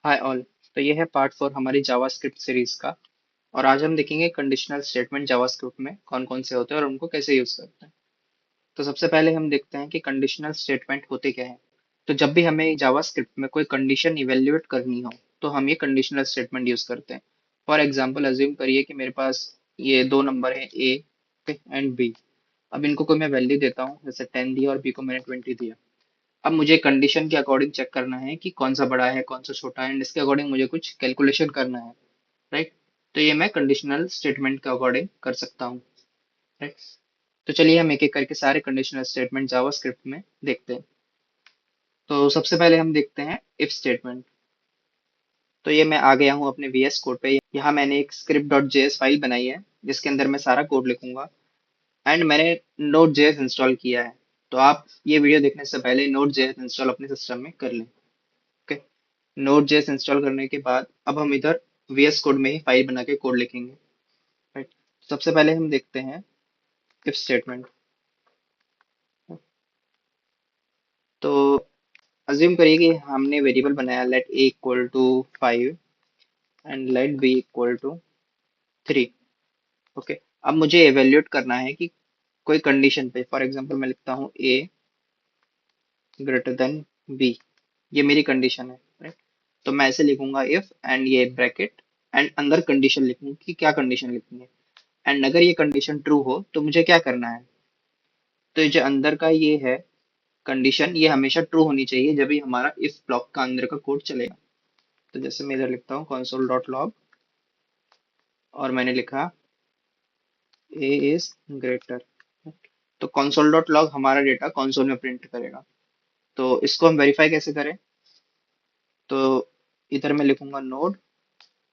Hi all. तो ये है पार्ट 4 हमारी जावास्क्रिप्ट सीरीज का। और आज हम देखेंगे कंडीशनल स्टेटमेंट जावास्क्रिप्ट में कौन कौन से होते हैं और उनको कैसे यूज करते हैं। तो सबसे पहले हम देखते हैं कि कंडीशनल स्टेटमेंट होते क्या है। तो जब भी हमें जावास्क्रिप्ट में कोई कंडीशन इवेल्युएट करनी हो तो हम ये कंडीशनल स्टेटमेंट यूज करते हैं। फॉर एग्जाम्पल अज्यूम करिए कि मेरे पास ये दो नंबर है ए एंड बी। अब इनको कोई मैं वैल्यू देता हूँ, जैसे 10 दिया और बी को मैंने 20 दिया। अब मुझे कंडीशन के अकॉर्डिंग चेक करना है कि कौन सा बड़ा है कौन सा छोटा है, एंड इसके अकॉर्डिंग मुझे कुछ कैलकुलेशन करना है। राइट। तो ये मैं कंडीशनल स्टेटमेंट के अकॉर्डिंग कर सकता हूँ। राइट। तो चलिए हम एक एक करके सारे कंडीशनल स्टेटमेंट जावास्क्रिप्ट में देखते हैं। तो सबसे पहले हम देखते हैं इफ स्टेटमेंट। तो ये मैं आ गया हूँ अपने वीएस कोड पे। यहाँ मैंने एक स्क्रिप्ट डॉट जेएस फाइल बनाई है जिसके अंदर मैं सारा कोड लिखूंगा। एंड मैंने नोड जेएस इंस्टॉल किया है। तो आप ये वीडियो देखने से पहले नोड जेएस इंस्टॉल अपने सिस्टम में कर लें। ओके। नोड जेएस इंस्टॉल करने के बाद अब हम इधर वीएस कोड में ही फाइल बना के कोड लिखेंगे। राइट। सबसे पहले हम देखते हैं इफ स्टेटमेंट। तो अज्यूम करिए कि हमने वेरिएबल बनाया let A equal to 5 and let B equal to 3। Okay. अब मुझे एवेल्यूएट करना है कि कोई कंडीशन पे, फॉर एग्जांपल मैं लिखता हूँ ए ग्रेटर देन बी। ये मेरी कंडीशन है। राइट। तो मैं ऐसे लिखूंगा इफ एंड ये ब्रैकेट एंड अंदर कंडीशन लिखूंगी कि क्या कंडीशन लिखनी है। एंड अगर ये कंडीशन ट्रू हो तो मुझे क्या करना है। तो ये जो अंदर का ये है कंडीशन, ये हमेशा ट्रू होनी चाहिए जब भी हमारा इफ ब्लॉक का अंदर का कोड चलेगा। तो जैसे मैं इधर लिखता हूँ console डॉट लॉग और मैंने लिखा ए इज ग्रेटर। तो console डॉट लॉग हमारा डेटा console में प्रिंट करेगा। तो इसको हम वेरीफाई कैसे करें। तो इधर मैं लिखूंगा नोड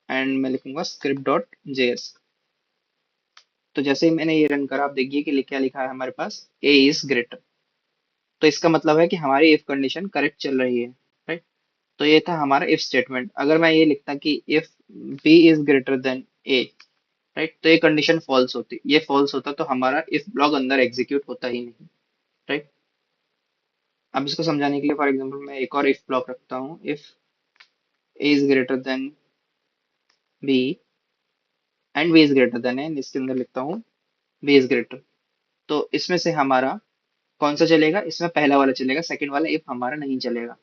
एंड मैं लिखूंगा स्क्रिप्ट डॉट जेएस। तो जैसे ही मैंने ये रन करा, आप देखिए कि क्या लिखा है हमारे पास, ए इज ग्रेटर। तो इसका मतलब है कि हमारी इफ कंडीशन करेक्ट चल रही है। राइट। तो ये था हमारा इफ स्टेटमेंट। अगर मैं ये लिखता कि if B is greater than A, right, तो ये कंडीशन फॉल्स होती, ये फॉल्स होता तो हमारा इफ ब्लॉक अंदर एग्जीक्यूट होता ही नहीं। राइट। अब इसको समझाने के लिए फॉर एग्जांपल मैं एक और इफ ब्लॉक रखता हूँ, if A is greater than B and B is greater than A, इसके अंदर लिखता हूँ बी इज ग्रेटर। तो इसमें से हमारा कौन सा चलेगा, इसमें पहला वाला चलेगा, सेकंड वाला इफ हमारा नहीं चलेगा।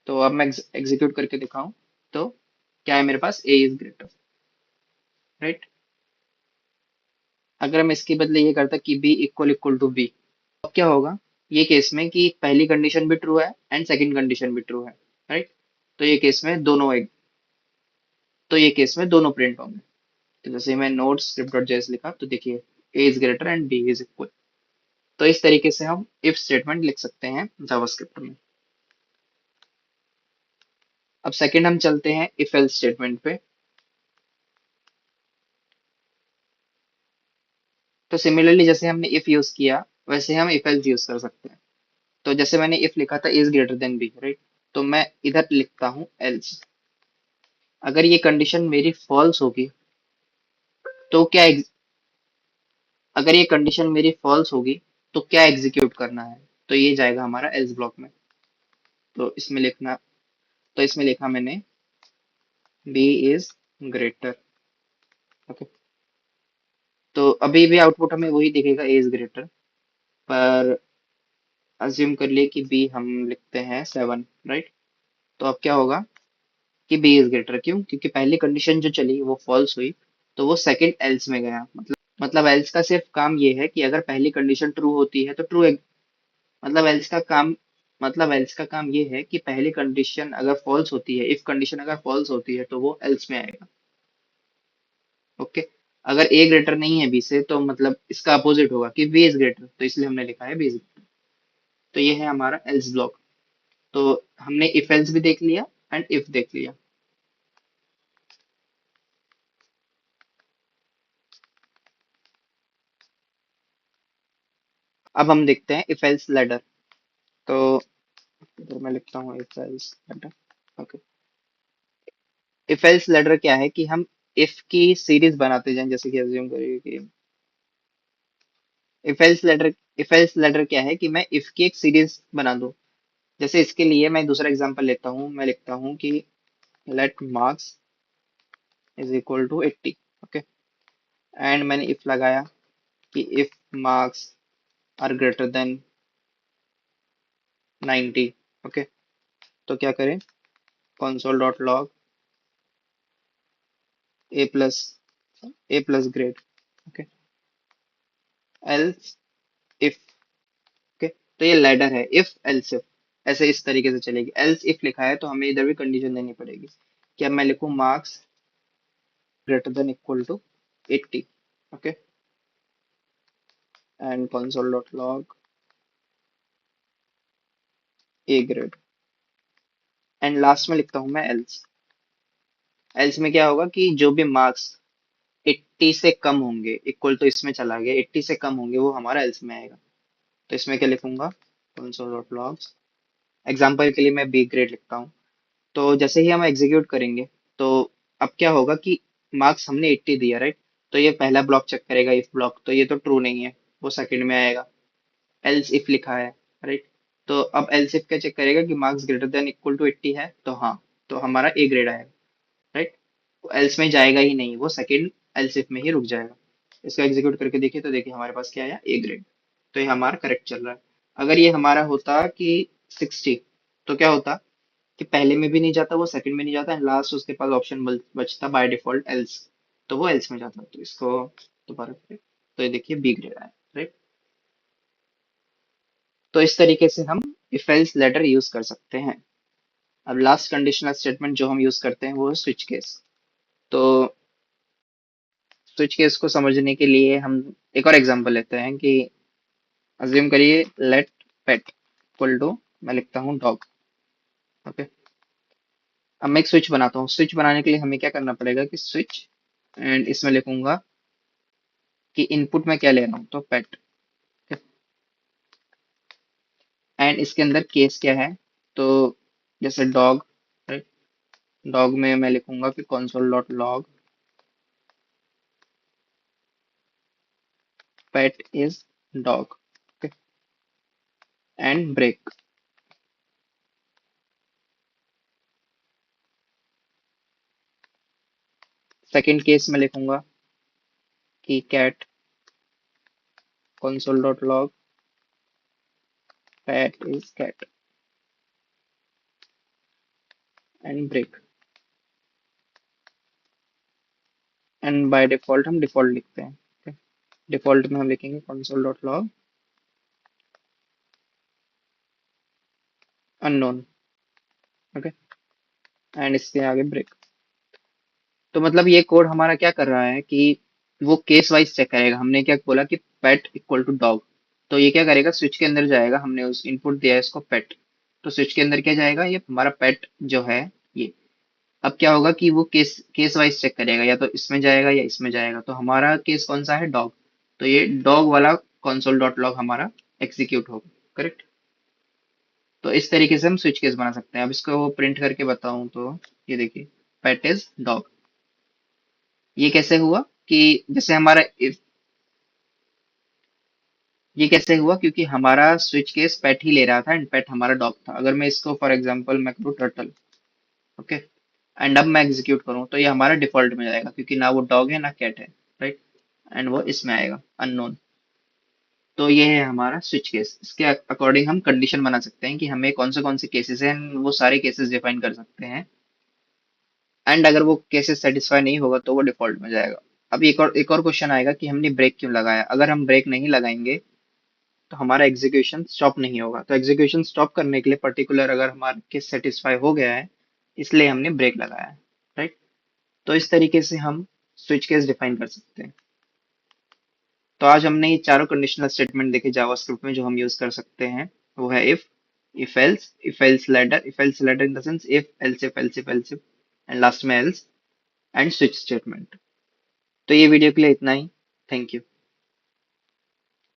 तो अब मैं एग्जीक्यूट करके दिखाऊं तो क्या है मेरे पास, ए इज ग्रेटर। राइट। अगर हम इसके बदले ये करता कि B equal equal to B, अब क्या होगा ये केस में कि पहली कंडीशन भी ट्रू है एंड सेकंड कंडीशन भी ट्रू है। राइट। तो ये केस में दोनों एक, तो ये केस में दोनों प्रिंट होंगे। तो जैसे मैं नोड स्क्रिप्ट डॉट जेएस लिखा तो देखिए A is greater and B is equal. तो इस तरीके से हम इफ स्टेटमेंट लिख सकते हैं जावास्क्रिप्ट में। अब सेकंड हम चलते हैं इफ एल्स स्टेटमेंट पे। तो सिमिलरली जैसे हमने इफ यूज किया वैसे हम इफ एल्स यूज कर सकते हैं। तो जैसे मैंने इफ लिखा था is greater than B, right, तो मैं इधर लिखता हूँ एल्स। अगर ये कंडीशन मेरी फॉल्स होगी तो अगर ये कंडीशन मेरी फॉल्स होगी तो क्या एग्जीक्यूट करना है। तो ये जाएगा हमारा एल्स ब्लॉक में। तो इसमें लिखना, तो इसमें लिखा मैंने बी इज ग्रेटर। ओके। तो अभी भी आउटपुट हमें वही दिखेगा, ए इज ग्रेटर। पर अज्यूम कर लिए कि बी हम लिखते हैं 7, राइट। तो अब क्या होगा कि बी इज ग्रेटर, क्यों, क्योंकि पहली कंडीशन जो चली वो फॉल्स हुई तो वो सेकंड एल्स में गया। मतलब एल्स का सिर्फ काम ये है कि अगर पहली कंडीशन ट्रू होती है तो ट्रू, मतलब एल्स का काम, मतलब एल्स का काम ये है कि पहली कंडीशन अगर फॉल्स होती है, इफ कंडीशन अगर फॉल्स होती है तो वो एल्स में आएगा। ओके। अगर ए ग्रेटर नहीं है बी से तो मतलब इसका अपोजिट होगा कि बी इज ग्रेटर, तो इसलिए हमने लिखा है बी इज ग्रेटर। तो ये है हमारा एल्स ब्लॉक। तो हमने इफ एल्स भी देख लिया एंड इफ देख लिया। अब हम देखते हैं इफ एल्स लैडर। तो इधर मैं लिखता हूँ if else ladder. Okay. If else ladder क्या है कि हम इफ की सीरीज बनाते जाएं, जैसे कि अज्यूम करिए कि इफ एल्स लेटर क्या है कि मैं इफ की एक सीरीज बना दूं। जैसे इसके लिए मैं दूसरा एग्जांपल लेता हूँ, मैं लिखता हूँ कि let marks is equal to 80। Okay, and मैंने इफ लगाया कि if marks are greater than 90। Okay, तो क्या करें, console dot log A plus grade. Okay, else if. Okay, तो ये लैडर है, इफ एल्स इफ ऐसे इस तरीके से चलेगी। एल्स इफ लिखा है तो हमें इधर भी कंडीशन देनी पड़ेगी कि अब मैं लिखूं marks greater than equal to 80। Okay, and console dot log A grade, and last में लिखता हूं मैं एल्स। एल्स में क्या होगा कि जो भी मार्क्स 80 से कम होंगे, इक्वल तो इसमें चला गया, 80 से कम होंगे वो हमारा एल्स में आएगा। तो इसमें क्या लिखूंगा, console डॉट लॉग, एग्जाम्पल के लिए मैं बी ग्रेड लिखता हूँ। तो जैसे ही हम एग्जीक्यूट करेंगे तो अब क्या होगा कि मार्क्स हमने 80 दिया, राइट। तो ये पहला ब्लॉक चेक करेगा, इफ ब्लॉक, तो ये तो ट्रू नहीं है, वो सेकंड में आएगा। एल्स इफ लिखा है, राइट। तो अब एल्स इफ क्या चेक करेगा कि marks greater than equal to 80 है, तो हाँ, तो हमारा ए ग्रेड आएगा, राइट। वो एल्स में जाएगा ही नहीं, वो सेकंड एल्स इफ में ही रुक जाएगा। इसको एग्जीक्यूट करके देखिए तो देखिए हमारे पास क्या आया, ए ग्रेड। तो ये हमारा करेक्ट चल रहा है। अगर ये हमारा होता कि 60, तो क्या होता कि पहले में भी नहीं जाता, वो सेकंड में नहीं जाता, लास्ट उसके पास ऑप्शन बचता बाय डिफॉल्ट एल्स, तो वो एल्स में जाता। तो इसको दोबारा करें, तो ये देखिए बी ग्रेड आया, राइट। तो इस तरीके से हम इफ एल्स लेटर यूज कर सकते हैं। अब लास्ट कंडीशनल स्टेटमेंट जो हम यूज करते हैं वो है स्विच केस। तो स्विच केस को समझने के लिए हम एक और एग्जांपल लेते हैं कि अज्यूम करिए लेट पेट इक्वल टू, मैं लिखता हूँ डॉग। ओके, अब मैं एक स्विच बनाता हूँ। स्विच बनाने के लिए हमें क्या करना पड़ेगा कि स्विच, एंड इसमें लिखूंगा कि इनपुट में क्या ले रहा हूँ, तो पेट, एंड इसके अंदर केस क्या है, तो जैसे डॉग, राइट। डॉग में मैं लिखूंगा कि console dot log pet is dog, and break. Second case में लिखूंगा कि cat console dot log pet is cat, and break. And by default हम डिफॉल्ट लिखते हैं। डिफॉल्ट में हम लिखेंगे console dot log unknown. Okay, and इसके आगे ब्रेक। तो मतलब ये कोड हमारा क्या कर रहा है कि वो केस वाइज चेक करेगा। हमने क्या बोला कि पेट इक्वल टू डॉग, तो ये क्या करेगा, स्विच के अंदर जाएगा, हमने उस इनपुट दिया है इसको पेट, तो स्विच के अंदर क्या जाएगा, ये हमारा पेट जो है ये। अब क्या होगा कि वो केस केस वाइज चेक करेगा, या तो इसमें जाएगा या इसमें जाएगा। तो हमारा केस कौन सा है, डॉग, तो ये डॉग वाला console डॉट लॉग हमारा एग्जीक्यूट होगा, करेक्ट। तो इस तरीके से हम स्विच केस बना सकते हैं। अब इसको प्रिंट करके बताऊं तो ये देखिए, पेट इज डॉग। ये कैसे हुआ कि जैसे हमारा ये कैसे हुआ, क्योंकि हमारा स्विच केस पेट ही ले रहा था, एंड पेट हमारा डॉग था। अगर मैं इसको फॉर एग्जांपल मैं करूँ टर्टल, ओके, एंड अब मैं एग्जीक्यूट करूँ तो ये हमारा डिफॉल्ट में जाएगा, क्योंकि ना वो डॉग है ना कैट है, राइट। एंड वो इसमें आएगा अननोन। तो ये है हमारा स्विच केस। इसके अकॉर्डिंग हम कंडीशन बना सकते हैं कि हमें कौन से केसेस हैं, वो सारे केसेस डिफाइन कर सकते हैं। एंड अगर वो केसेस सेटिस्फाई नहीं होगा तो वो डिफॉल्ट में जाएगा। अब एक और क्वेश्चन आएगा कि हमने ब्रेक क्यों लगाया। अगर हम ब्रेक नहीं लगाएंगे तो हमारा एग्जीक्यूशन स्टॉप नहीं होगा। तो एग्जीक्यूशन स्टॉप करने के लिए पर्टिकुलर अगर हमारा केस सेटिस्फाई हो गया है, इसलिए हमने ब्रेक लगाया है, राइट। तो इस तरीके से हम स्विच केस डिफाइन कर सकते हैं। तो आज हमने ये चारों कंडीशनल स्टेटमेंट देखे जावास्क्रिप्ट में जो हम यूज कर सकते हैं। वो है if else ladder, in the sense if else if and last में एल्स, एंड स्विच स्टेटमेंट। तो ये वीडियो के लिए इतना ही। Thank you.